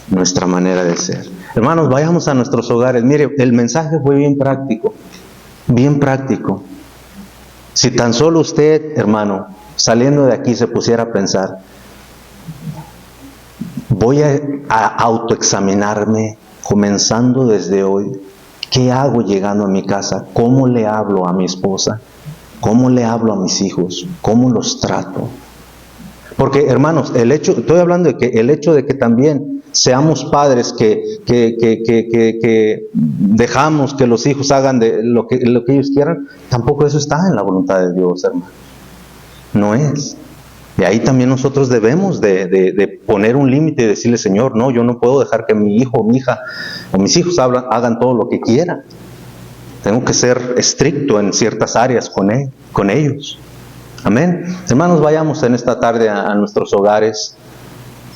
Nuestra manera de ser. Hermanos, vayamos a nuestros hogares. Mire, el mensaje fue bien práctico. Bien práctico. Si tan solo usted, hermano, saliendo de aquí se pusiera a pensar, voy a autoexaminarme, comenzando desde hoy. ¿Qué hago llegando a mi casa? ¿Cómo le hablo a mi esposa? ¿Cómo le hablo a mis hijos? ¿Cómo los trato? Porque, hermanos, estoy hablando de que el hecho de que también seamos padres que dejamos que los hijos hagan de lo que ellos quieran, tampoco eso está en la voluntad de Dios, hermano. No es. Y ahí también nosotros debemos de poner un límite y decirle, Señor, no, yo no puedo dejar que mi hijo o mi hija o mis hijos hagan todo lo que quieran. Tengo que ser estricto en ciertas áreas con ellos. Amén. Hermanos, vayamos en esta tarde a nuestros hogares.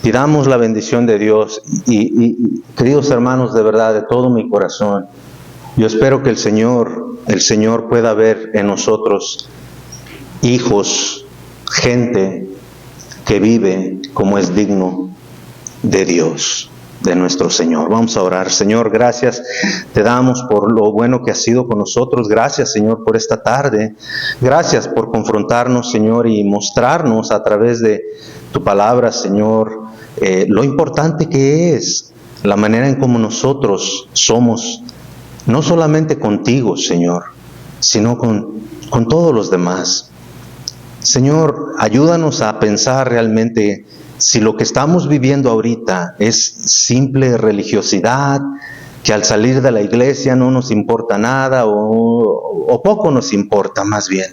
Pidamos la bendición de Dios. Y queridos hermanos, de verdad, de todo mi corazón, yo espero que el Señor pueda ver en nosotros hijos, gente que vive como es digno de Dios, de nuestro Señor. Vamos a orar. Señor, gracias te damos por lo bueno que has sido con nosotros. Gracias, Señor, por esta tarde. Gracias por confrontarnos, Señor, y mostrarnos a través de tu palabra, Señor, lo importante que es la manera en cómo nosotros somos, no solamente contigo, Señor, sino con todos los demás. Señor, ayúdanos a pensar realmente si lo que estamos viviendo ahorita es simple religiosidad, que al salir de la iglesia no nos importa nada o poco nos importa más bien.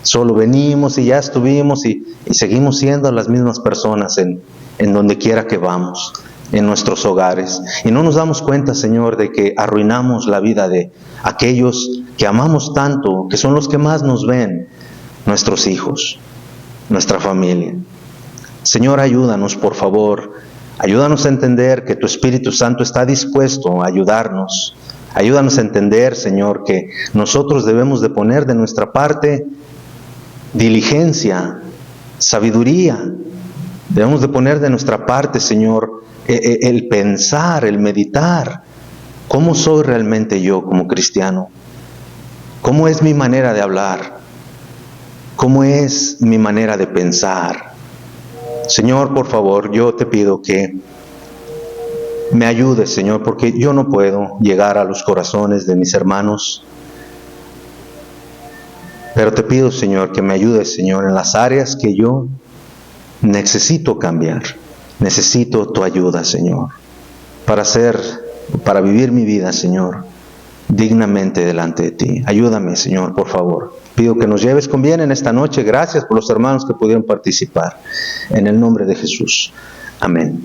Solo venimos y ya estuvimos y seguimos siendo las mismas personas en donde quiera que vamos, en nuestros hogares. Y no nos damos cuenta, Señor, de que arruinamos la vida de aquellos que amamos tanto, que son los que más nos ven, nuestros hijos, nuestra familia. Señor, ayúdanos, por favor. Ayúdanos a entender que tu Espíritu Santo está dispuesto a ayudarnos. Ayúdanos a entender, Señor, que nosotros debemos de poner de nuestra parte diligencia, sabiduría. Debemos de poner de nuestra parte, Señor, el pensar, el meditar. ¿Cómo soy realmente yo como cristiano? ¿Cómo es mi manera de hablar? ¿Cómo es mi manera de pensar? Señor, por favor, yo te pido que me ayudes, Señor, porque yo no puedo llegar a los corazones de mis hermanos. Pero te pido, Señor, que me ayudes, Señor, en las áreas que yo necesito cambiar. Necesito tu ayuda, Señor, para vivir mi vida, Señor, dignamente delante de ti. Ayúdame, Señor, por favor. Pido que nos lleves con bien en esta noche. Gracias por los hermanos que pudieron participar. En el nombre de Jesús. Amén.